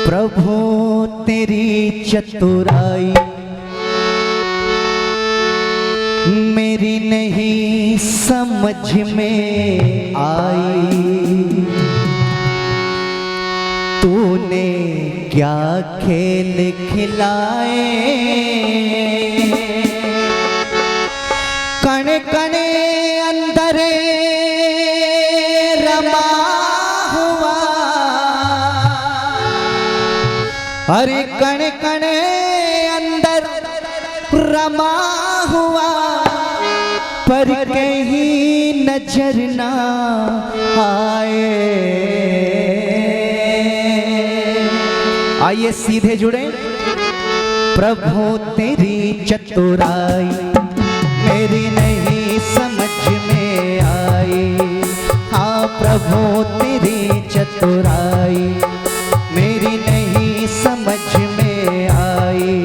प्रभु तेरी चतुराई मेरी नहीं समझ में आई। तूने क्या खेल खिलाए कण कण अंदर रमा हुआ। हरे कण कण अंदर रमा हुआ पर कहीं नजर ना आए। आइए सीधे जुड़े। प्रभु तेरी चतुराई मेरी नहीं समझ में आई। हाँ प्रभु तेरी चतुराई मेरी नहीं समझ में आई।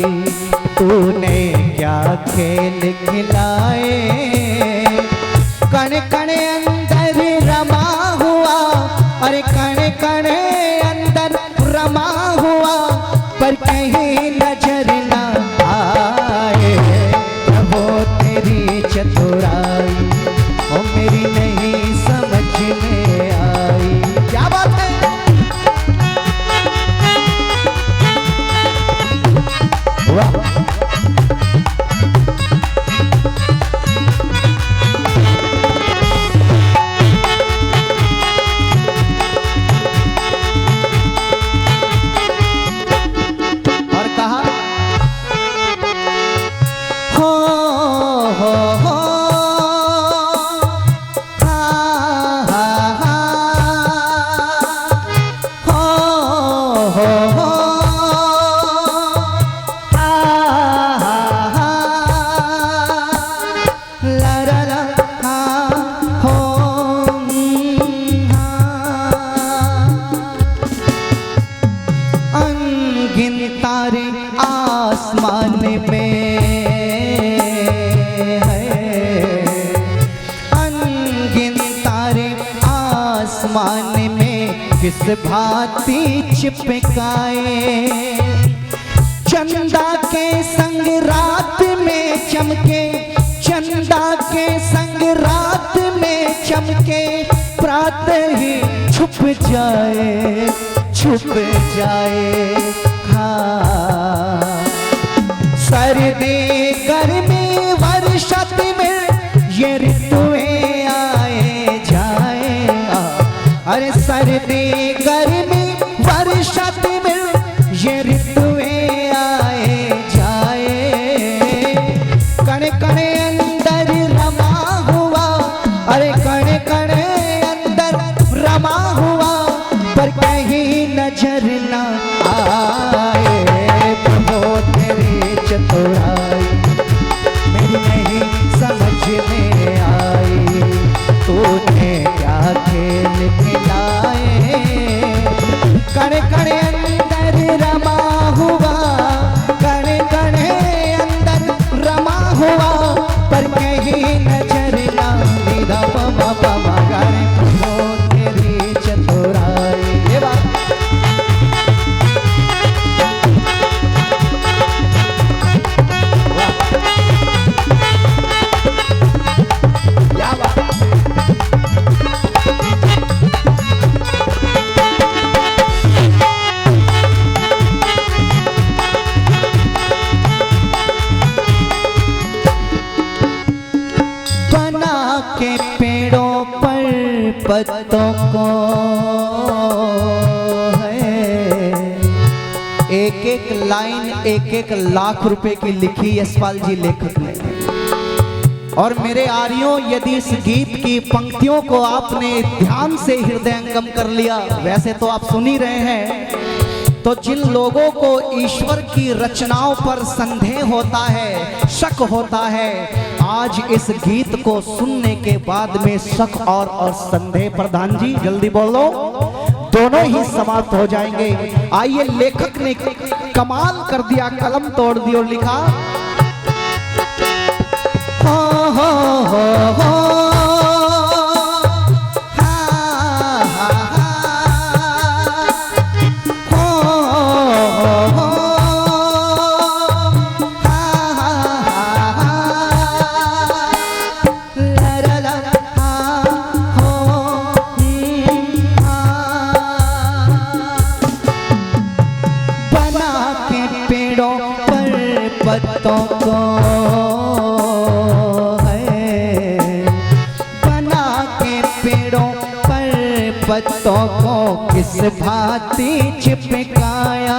तूने क्या खेल खिलाए कण कण अंदर रमा हुआ। अरे कण कण अंदर रमा हुआ पर कहीं नजर ना आए। प्रभु तेरी चतुराई ओ मेरी नहीं समझ में आई। क्या बात है। वाह तारे आसमान में है। अनगिन तारे आसमान में किस भांति चिपकाए। चंदा के संग रात में चमके चंदा के संग रात में चमके प्रातः ही छुप जाए छुप जाए। सर्दी गर्मी वर्षा में ये ऋतुएं आए जाए। अरे सर्दी गर्मी वर्षा में ये ऋतुएं आए जाए। कण कण अंदर रमा हुआ। अरे कण कण अंदर रमा हुआ पर कहीं नजर ना आए। प्रभु तेरी चतुराई मेरी नहीं समझ में आई। तूने क्या खेल खिलाए कण कण अंदर रमा हुआ। कण कण अंदर रमा हुआ पर कहीं नजर ना निधा पमा पमा गारे। प्रभु तेरी चतुराई। ये बात के पेड़ों पर पत्तों को है एक एक लाइन एक एक लाख रुपए की लिखी यशपाल जी लेखक ने। और मेरे आर्यों यदि इस गीत की पंक्तियों को आपने ध्यान से हृदयंगम कर लिया, वैसे तो आप सुन ही रहे हैं, तो जिन लोगों को ईश्वर की रचनाओं पर संदेह होता है शक होता है, आज इस गीत को सुनने के बाद में शक और संदेह प्रधान जी जल्दी बोलो दोनों ही समाप्त हो जाएंगे। आइए लेखक ने कमाल कर दिया, कलम तोड़ दी और लिखा हो संतों को किस भांति चिपकाया।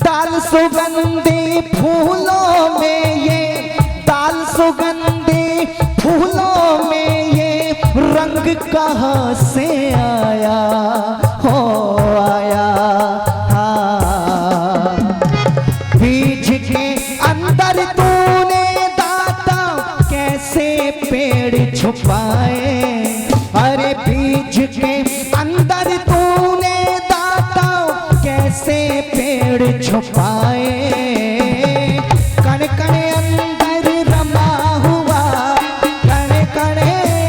डाल सुगंधी फूलों में ये, डाल सुगंधी फूलों में ये रंग कहाँ से आया हो आया। हाँ बीज के अंदर तूने दाता कैसे पेड़ छुपाए। अरे बीज के अंदर तूने दाता कैसे पेड़ छुपाए। कण कण अंदर रमा हुआ, कण कण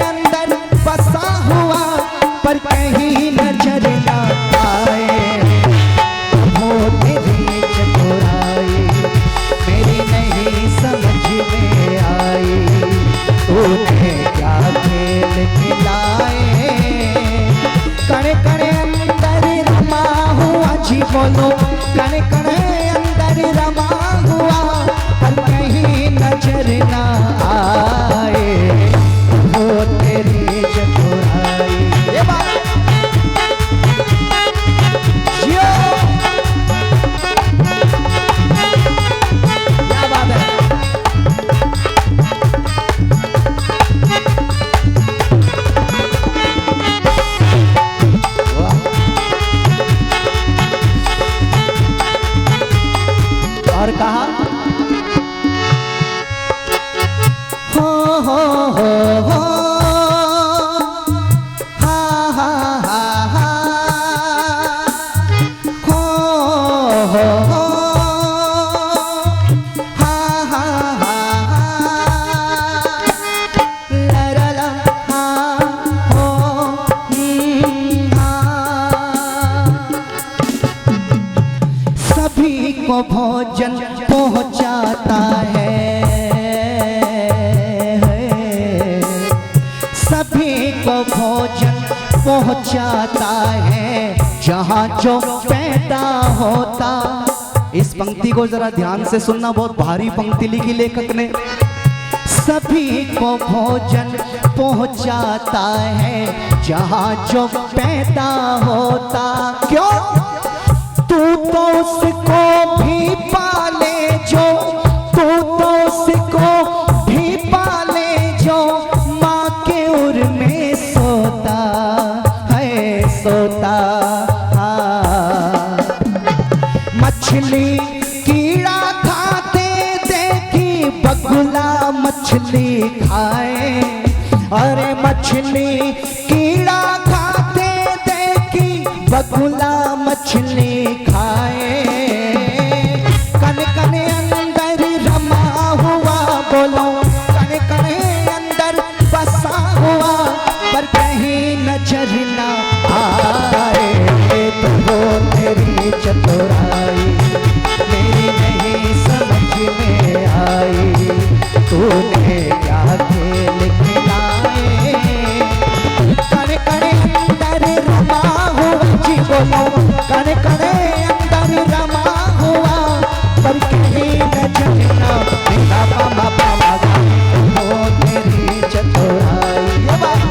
अंदर बसा हुआ, पर कहीं नजर ना आए। वो तेरी चतुराई मेरी नहीं समझ में आई। तूने क्या खेल खिलाए। कण कण अंदर रमा हुआ जी बोलो, कण कण अंदर रमा हुआ, पर कहीं नजर ना आए। वो तेरी चतुराई। ये बात जियो, क्या बात है। और कहा हो हा हा हा हा हो हा हा हा ला ला ला हा हो हा। सभी को भोजन पहुंचाता है, सभी को भोजन पहुंचाता है, जहां जो पैदा होता। इस पंक्ति को जरा ध्यान से सुनना, बहुत भारी पंक्ति लिखी लेखक ने। सभी को भोजन पहुंचाता है, जहां जो पैदा होता। क्यों? तू तो उसको भी पाले जो, तू तो उसको भी पाले जो माँ के उर में सोता है सोता। हाँ मछली कीड़ा खाते देखी बगुला मछली खाए। अरे मछली कीड़ा खाते देखी बगुला मछली खाए। कण कण अंदर रमा हुआ बोलो, कण कण अंदर बसा हुआ, पर कहीं नजर ना आए। तो वो तेरी चतुराई मेरी नहीं समझ में आई। तूने क्या खेल खिलाए। कण कण अंदर रमा हुआ जी बोलो, कण कण अंदर रमा हुआ, पर कहीं नजर ना मिला। पामा पामा वो तेरी चतुराई। ये बात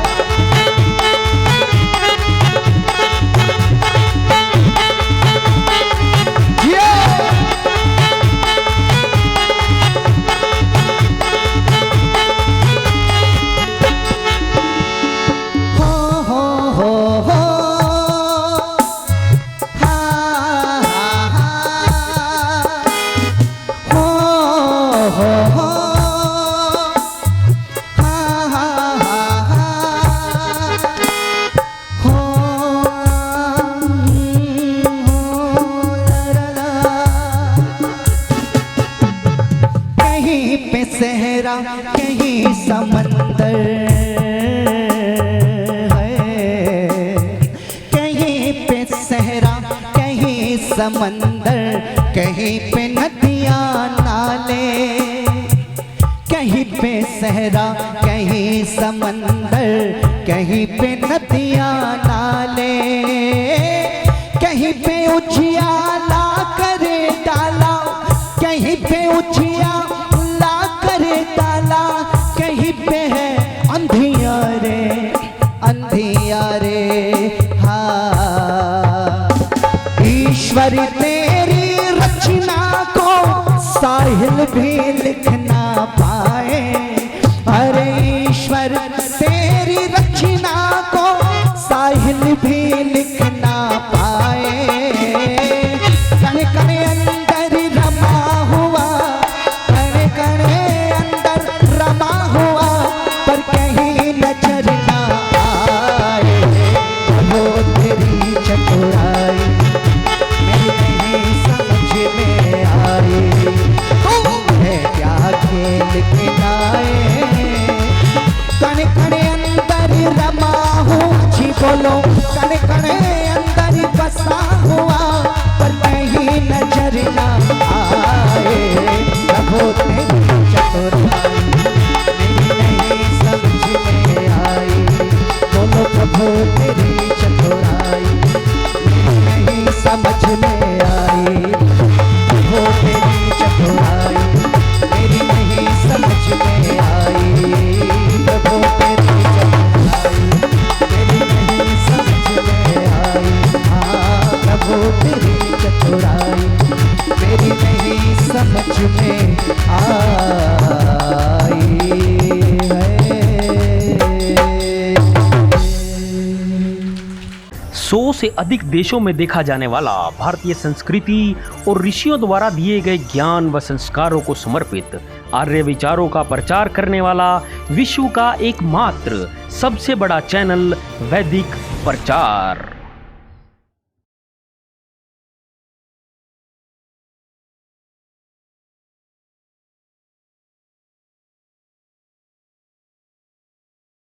सहरा कहीं समंदर है, कहीं पे सहरा कहीं समंदर, कहीं पे नदियाँ नाले। कहीं पे सहरा कहीं समंदर, कहीं पे नदियाँ नाले। कहीं पे उजियाला करे डाला, कहीं पे उजियाला करे डाला, कहीं पे है अंधियारे अंधियारे। ईश्वर तेरी रचना को साहिल भी लिख ना पाए। अरे ईश्वर तेरी रचना को साहिल भी लिख ना पाए। कण कण अंदर रमा हुआ, कण कण अंदर रमा हुआ, पर कहीं नजर ना आए। वो तेरी चतुराई मेरी नहीं समझ में आई। है क्या खेल खिलाए, कण कण अंदर रमा हुआ जी बोलो, कण कण अंदर बसा हुआ, पर कहीं नजर ना आए। प्रभु तेरी चतुराई मेरी नहीं समझ में आई। बोलो प्रभु तेरी चतुराई मेरी नहीं समझ में आई। प्रभु तेरी चतुराई मेरी नहीं समझ में आई। प्रभु तेरी चतुराई मेरी नहीं समझ में आई। हाँ प्रभु तेरी चतुराई मेरी नहीं समझ में आई है। 100 से अधिक देशों में देखा जाने वाला भारतीय संस्कृति और ऋषियों द्वारा दिए गए ज्ञान व संस्कारों को समर्पित आर्य विचारों का प्रचार करने वाला विश्व का एकमात्र सबसे बड़ा चैनल वैदिक प्रचार।